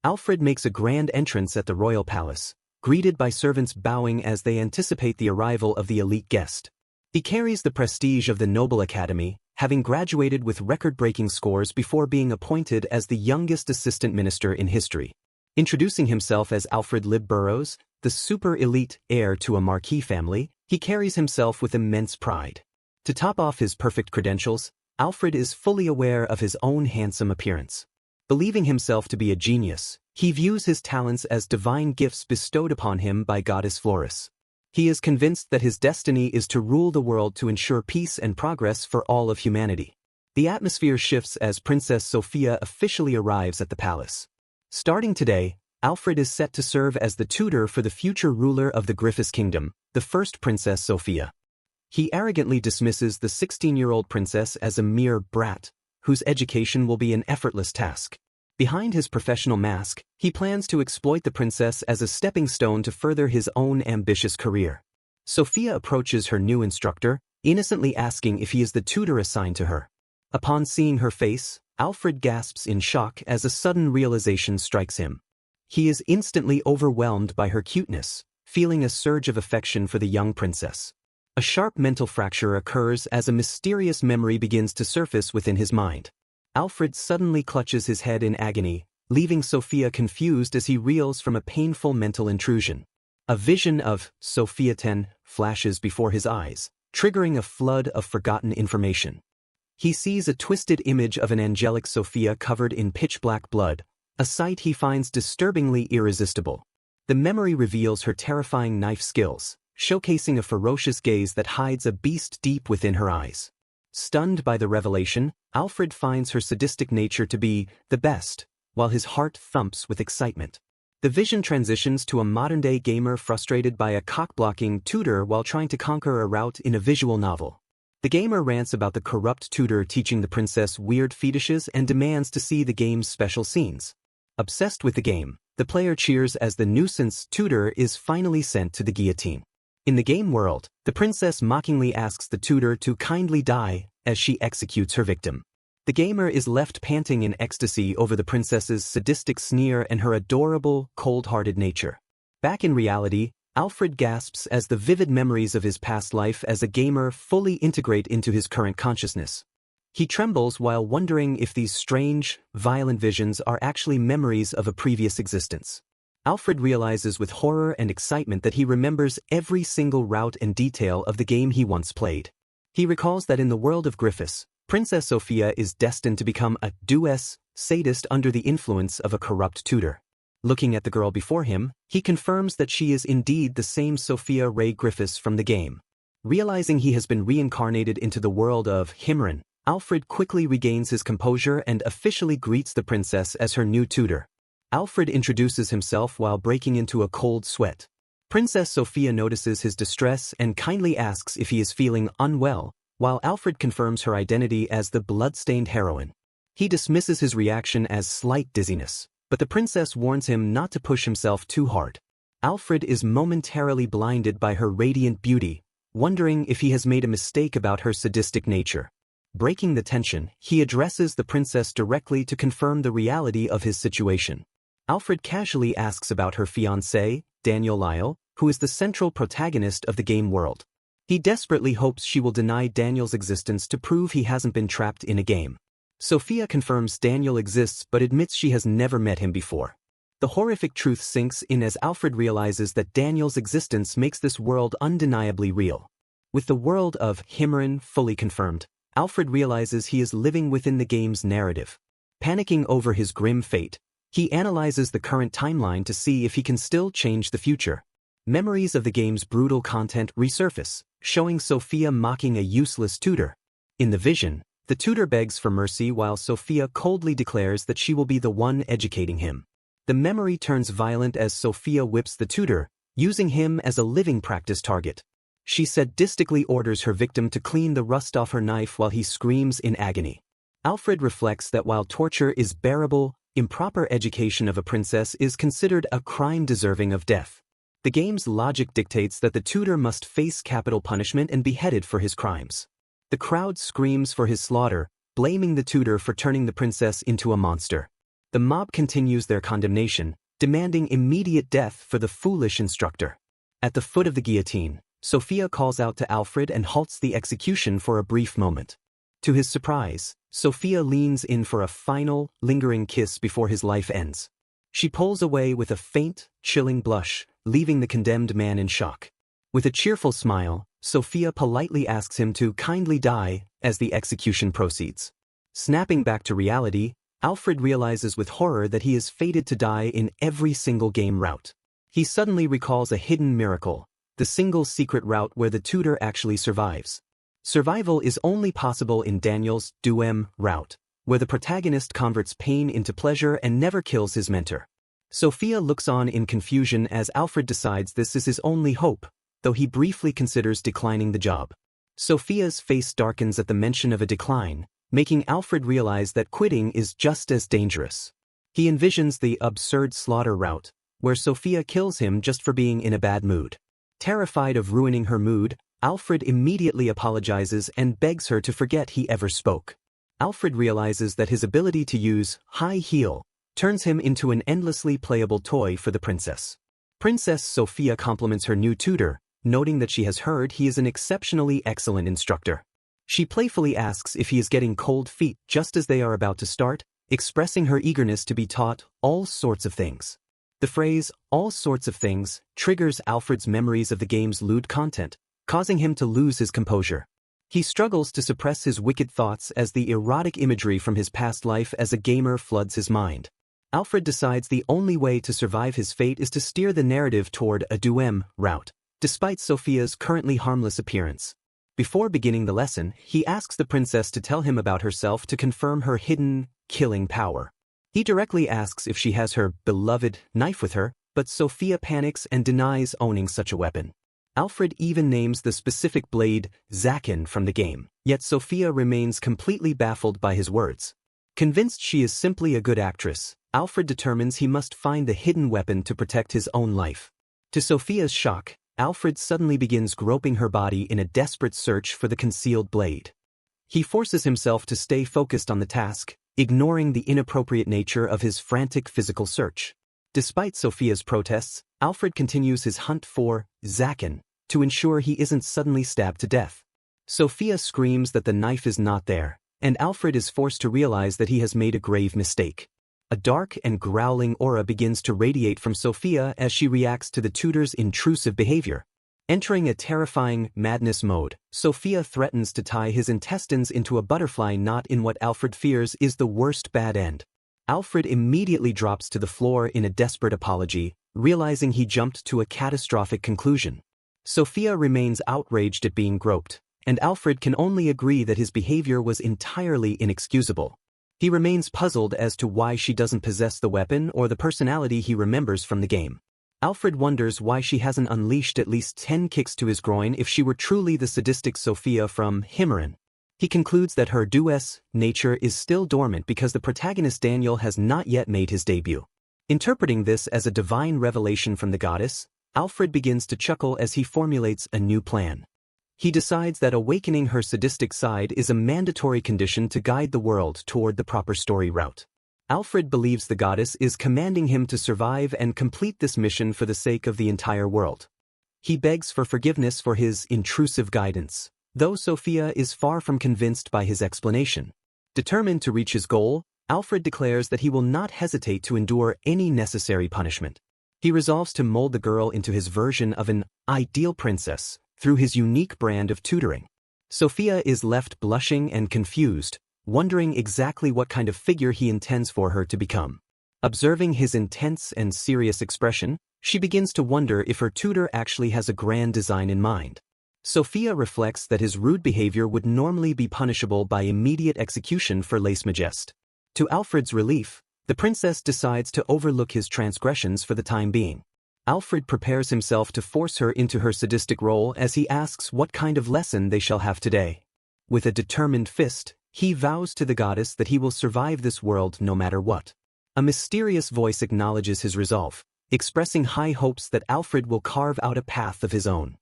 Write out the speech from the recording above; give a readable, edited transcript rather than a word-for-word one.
Alfred makes a grand entrance at the royal palace, greeted by servants bowing as they anticipate the arrival of the elite guest. He carries the prestige of the Noble Academy, having graduated with record-breaking scores before being appointed as the youngest assistant minister in history. Introducing himself as Alfred Lib Burrows, the super-elite heir to a marquis family, he carries himself with immense pride. To top off his perfect credentials, Alfred is fully aware of his own handsome appearance. Believing himself to be a genius, he views his talents as divine gifts bestowed upon him by Goddess Floris. He is convinced that his destiny is to rule the world to ensure peace and progress for all of humanity. The atmosphere shifts as Princess Sophia officially arrives at the palace. Starting today, Alfred is set to serve as the tutor for the future ruler of the Griffiths Kingdom, the first Princess Sophia. He arrogantly dismisses the 16-year-old princess as a mere brat, whose education will be an effortless task. Behind his professional mask, he plans to exploit the princess as a stepping stone to further his own ambitious career. Sophia approaches her new instructor, innocently asking if he is the tutor assigned to her. Upon seeing her face, Alfred gasps in shock as a sudden realization strikes him. He is instantly overwhelmed by her cuteness, feeling a surge of affection for the young princess. A sharp mental fracture occurs as a mysterious memory begins to surface within his mind. Alfred suddenly clutches his head in agony, leaving Sophia confused as he reels from a painful mental intrusion. A vision of Sophia-ten flashes before his eyes, triggering a flood of forgotten information. He sees a twisted image of an angelic Sophia covered in pitch-black blood, a sight he finds disturbingly irresistible. The memory reveals her terrifying knife skills, showcasing a ferocious gaze that hides a beast deep within her eyes. Stunned by the revelation, Alfred finds her sadistic nature to be the best, while his heart thumps with excitement. The vision transitions to a modern-day gamer frustrated by a cock-blocking tutor while trying to conquer a route in a visual novel. The gamer rants about the corrupt tutor teaching the princess weird fetishes and demands to see the game's special scenes. Obsessed with the game, the player cheers as the nuisance tutor is finally sent to the guillotine. In the game world, the princess mockingly asks the tutor to kindly die as she executes her victim. The gamer is left panting in ecstasy over the princess's sadistic sneer and her adorable, cold-hearted nature. Back in reality, Alfred gasps as the vivid memories of his past life as a gamer fully integrate into his current consciousness. He trembles while wondering if these strange, violent visions are actually memories of a previous existence. Alfred realizes with horror and excitement that he remembers every single route and detail of the game he once played. He recalls that in the world of Griffiths, Princess Sophia is destined to become a Duess sadist under the influence of a corrupt tutor. Looking at the girl before him, he confirms that she is indeed the same Sophia Ray Griffiths from the game. Realizing he has been reincarnated into the world of Harem, Alfred quickly regains his composure and officially greets the princess as her new tutor. Alfred introduces himself while breaking into a cold sweat. Princess Sophia notices his distress and kindly asks if he is feeling unwell, while Alfred confirms her identity as the blood-stained heroine. He dismisses his reaction as slight dizziness, but the princess warns him not to push himself too hard. Alfred is momentarily blinded by her radiant beauty, wondering if he has made a mistake about her sadistic nature. Breaking the tension, he addresses the princess directly to confirm the reality of his situation. Alfred casually asks about her fiancé, Daniel Lyle, who is the central protagonist of the game world. He desperately hopes she will deny Daniel's existence to prove he hasn't been trapped in a game. Sophia confirms Daniel exists but admits she has never met him before. The horrific truth sinks in as Alfred realizes that Daniel's existence makes this world undeniably real. With the world of Harem fully confirmed, Alfred realizes he is living within the game's narrative. Panicking over his grim fate, he analyzes the current timeline to see if he can still change the future. Memories of the game's brutal content resurface, showing Sophia mocking a useless tutor. In the vision, the tutor begs for mercy while Sophia coldly declares that she will be the one educating him. The memory turns violent as Sophia whips the tutor, using him as a living practice target. She sadistically orders her victim to clean the rust off her knife while he screams in agony. Alfred reflects that while torture is bearable, improper education of a princess is considered a crime deserving of death. The game's logic dictates that the tutor must face capital punishment and be beheaded for his crimes. The crowd screams for his slaughter, blaming the tutor for turning the princess into a monster. The mob continues their condemnation, demanding immediate death for the foolish instructor. At the foot of the guillotine, Sophia calls out to Alfred and halts the execution for a brief moment. To his surprise, Sophia leans in for a final, lingering kiss before his life ends. She pulls away with a faint, chilling blush, leaving the condemned man in shock. With a cheerful smile, Sophia politely asks him to kindly die as the execution proceeds. Snapping back to reality, Alfred realizes with horror that he is fated to die in every single game route. He suddenly recalls a hidden miracle, the single secret route where the tutor actually survives. Survival is only possible in Daniel's Duem route, where the protagonist converts pain into pleasure and never kills his mentor. Sophia looks on in confusion as Alfred decides this is his only hope, though he briefly considers declining the job. Sophia's face darkens at the mention of a decline, making Alfred realize that quitting is just as dangerous. He envisions the absurd slaughter route, where Sophia kills him just for being in a bad mood. Terrified of ruining her mood, Alfred immediately apologizes and begs her to forget he ever spoke. Alfred realizes that his ability to use high heel turns him into an endlessly playable toy for the princess. Princess Sophia compliments her new tutor, noting that she has heard he is an exceptionally excellent instructor. She playfully asks if he is getting cold feet just as they are about to start, expressing her eagerness to be taught all sorts of things. The phrase, all sorts of things, triggers Alfred's memories of the game's lewd content, causing him to lose his composure. He struggles to suppress his wicked thoughts as the erotic imagery from his past life as a gamer floods his mind. Alfred decides the only way to survive his fate is to steer the narrative toward a Duem route, despite Sophia's currently harmless appearance. Before beginning the lesson, he asks the princess to tell him about herself to confirm her hidden, killing power. He directly asks if she has her beloved knife with her, but Sophia panics and denies owning such a weapon. Alfred even names the specific blade, Zaken, from the game, yet Sophia remains completely baffled by his words. Convinced she is simply a good actress, Alfred determines he must find the hidden weapon to protect his own life. To Sophia's shock, Alfred suddenly begins groping her body in a desperate search for the concealed blade. He forces himself to stay focused on the task, ignoring the inappropriate nature of his frantic physical search. Despite Sophia's protests, Alfred continues his hunt for Zaken to ensure he isn't suddenly stabbed to death. Sophia screams that the knife is not there, and Alfred is forced to realize that he has made a grave mistake. A dark and growling aura begins to radiate from Sophia as she reacts to the tutor's intrusive behavior. Entering a terrifying madness mode, Sophia threatens to tie his intestines into a butterfly knot in what Alfred fears is the worst bad end. Alfred immediately drops to the floor in a desperate apology, realizing he jumped to a catastrophic conclusion. Sophia remains outraged at being groped, and Alfred can only agree that his behavior was entirely inexcusable. He remains puzzled as to why she doesn't possess the weapon or the personality he remembers from the game. Alfred wonders why she hasn't unleashed at least 10 kicks to his groin if she were truly the sadistic Sophia from Harem. He concludes that her duess nature is still dormant because the protagonist Daniel has not yet made his debut. Interpreting this as a divine revelation from the goddess, Alfred begins to chuckle as he formulates a new plan. He decides that awakening her sadistic side is a mandatory condition to guide the world toward the proper story route. Alfred believes the goddess is commanding him to survive and complete this mission for the sake of the entire world. He begs for forgiveness for his intrusive guidance, though Sophia is far from convinced by his explanation. Determined to reach his goal, Alfred declares that he will not hesitate to endure any necessary punishment. He resolves to mold the girl into his version of an ideal princess through his unique brand of tutoring. Sophia is left blushing and confused, wondering exactly what kind of figure he intends for her to become. Observing his intense and serious expression, she begins to wonder if her tutor actually has a grand design in mind. Sophia reflects that his rude behavior would normally be punishable by immediate execution for lèse-majesté. To Alfred's relief, the princess decides to overlook his transgressions for the time being. Alfred prepares himself to force her into her sadistic role as he asks what kind of lesson they shall have today. With a determined fist, he vows to the goddess that he will survive this world no matter what. A mysterious voice acknowledges his resolve, expressing high hopes that Alfred will carve out a path of his own.